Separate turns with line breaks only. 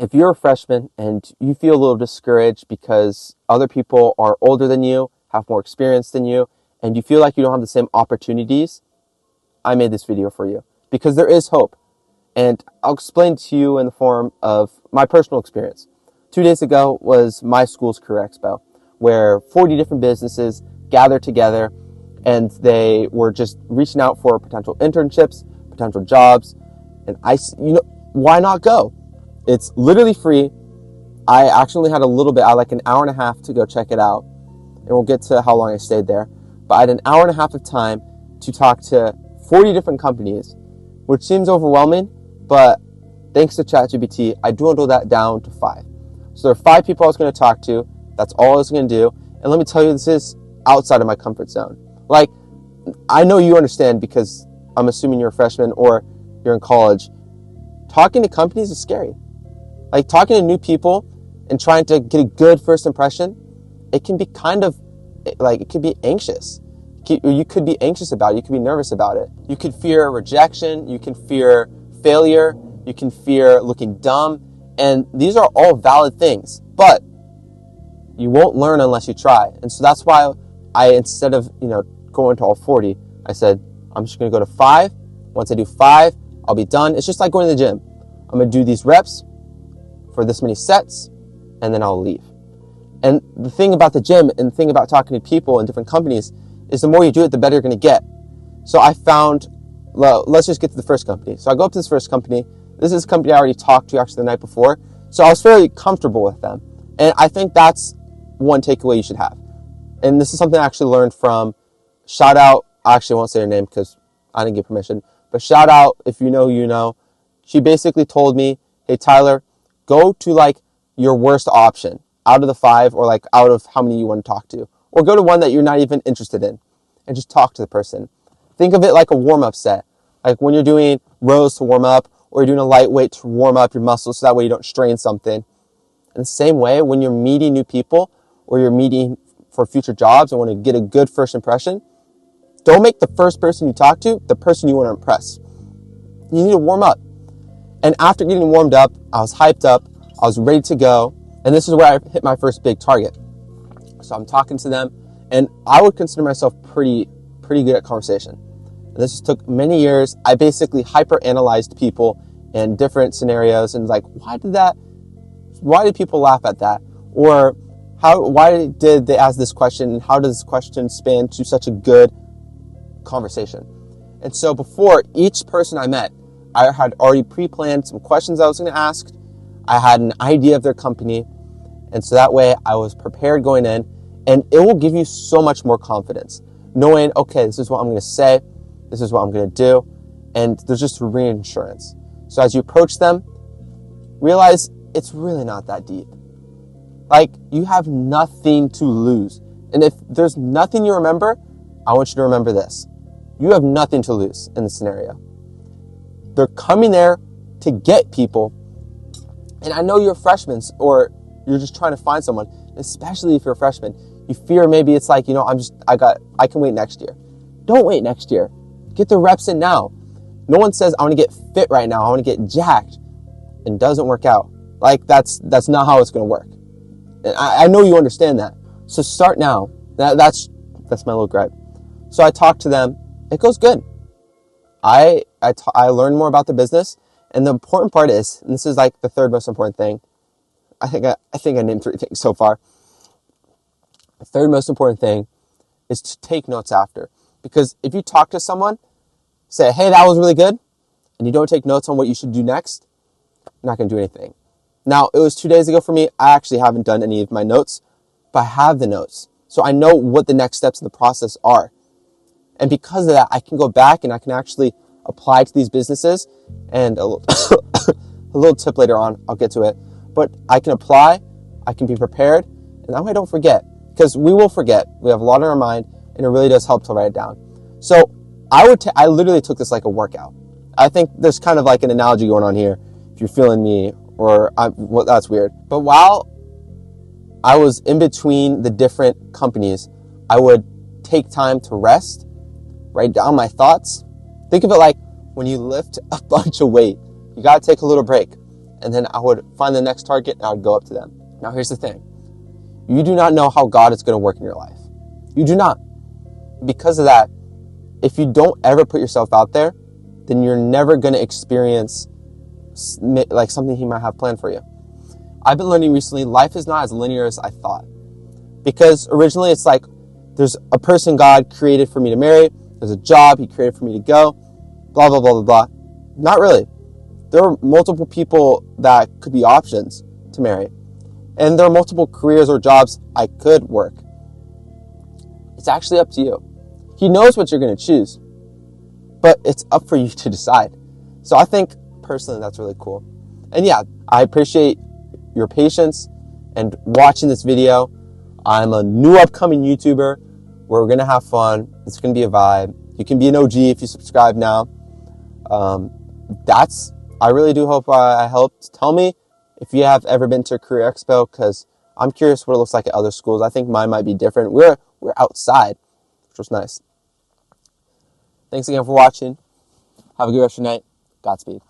if you're a freshman and you feel a little discouraged because other people are older than you, have more experience than you, and you feel like you don't have the same opportunities, I made this video for you because there is hope. And I'll explain to you in the form of my personal experience. 2 days ago was my school's Career Expo, where 40 different businesses gathered together and they were just reaching out for potential internships, potential jobs. And why not go? It's literally free. I actually had a little bit, I had like an hour and a half to go check it out. And we'll get to how long I stayed there. But I had an hour and a half of time to talk to 40 different companies, which seems overwhelming, but thanks to ChatGPT, I dwindled that down to 5. So there are 5 people I was going to talk to. That's all I was going to do. And let me tell you, this is outside of my comfort zone. Like, I know you understand because I'm assuming you're a freshman or you're in college. Talking to companies is scary. Like, talking to new people and trying to get a good first impression, it can be kind of, like, it could be anxious. You could be anxious about it. You could be nervous about it. You could fear rejection. You can fear failure. You can fear looking dumb. And these are all valid things. But you won't learn unless you try. And so that's why instead of, going to all 40, I said, I'm just going to go to 5. Once I do 5, I'll be done. It's just like going to the gym. I'm going to do these reps for this many sets, and then I'll leave. And the thing about the gym and the thing about talking to people in different companies is the more you do it, the better you're going to get. So I found, let's just get to the first company. So I go up to this first company. This is a company I already talked to actually the night before. So I was fairly comfortable with them. And I think that's one takeaway you should have. And this is something I actually learned from, shout out, I actually won't say her name because I didn't get permission, but shout out, if you know, you know. She basically told me, hey, Tyler, go to like your worst option out of the 5 or like out of how many you want to talk to. Or go to one that you're not even interested in and just talk to the person. Think of it like a warm-up set. Like when you're doing rows to warm up or you're doing a lightweight to warm up your muscles so that way you don't strain something. In the same way, when you're meeting new people or you're meeting for future jobs and want to get a good first impression, don't make the first person you talk to the person you want to impress. You need to warm up. And after getting warmed up, I was hyped up, I was ready to go, and this is where I hit my first big target. So I'm talking to them, and I would consider myself pretty good at conversation. And this took many years. I basically hyper-analyzed people in different scenarios and like, why did people laugh at that? Or why did they ask this question? And how does this question span to such a good conversation? And so before each person I met, I had already pre-planned some questions I was going to ask. I had an idea of their company. And so that way I was prepared going in, and it will give you so much more confidence knowing, okay, this is what I'm going to say. This is what I'm going to do. And there's just reassurance. So as you approach them, realize it's really not that deep. Like, you have nothing to lose. And if there's nothing you remember, I want you to remember this. You have nothing to lose in this scenario. They're coming there to get people. And I know you're freshmen or you're just trying to find someone, especially if you're a freshman. You fear maybe it's like, I can wait next year. Don't wait next year. Get the reps in now. No one says, I want to get fit right now. I want to get jacked. And doesn't work out. Like, that's not how it's going to work. And I know you understand that. So start now. That's my little gripe. So I talk to them. It goes good. I learned more about the business. And the important part is, and this is like the third most important thing. I think I named 3 things so far. The third most important thing is to take notes after. Because if you talk to someone, say, hey, that was really good, and you don't take notes on what you should do next, you're not going to do anything. Now, it was 2 days ago for me. I actually haven't done any of my notes, but I have the notes. So I know what the next steps in the process are. And because of that, I can go back and I can actually apply to these businesses. And a little tip later on, I'll get to it. But I can apply, I can be prepared, and that way I don't forget. Because we will forget. We have a lot on our mind, and it really does help to write it down. So I literally took this like a workout. I think there's kind of like an analogy going on here, if you're feeling me, well, that's weird. But while I was in between the different companies, I would take time to rest, write down my thoughts. Think of it like when you lift a bunch of weight, you got to take a little break. and then I would find the next target and I would go up to them. Now here's the thing. You do not know how God is going to work in your life. You do not. Because of that, if you don't ever put yourself out there, then you're never going to experience like something he might have planned for you. I've been learning recently, life is not as linear as I thought. Because originally it's like, there's a person God created for me to marry, there's a job he created for me to go, blah, blah, blah, blah, blah. Not really. There are multiple people that could be options to marry. And there are multiple careers or jobs I could work. It's actually up to you. He knows what you're going to choose, but it's up for you to decide. So I think personally that's really cool. And yeah, I appreciate your patience and watching this video. I'm a new upcoming YouTuber. We're going to have fun. It's going to be a vibe. You can be an OG if you subscribe now. I really do hope I helped. Tell me if you have ever been to a career expo, because I'm curious what it looks like at other schools. I think mine might be different. We're outside, which was nice. Thanks again for watching. Have a good rest of your night. Godspeed.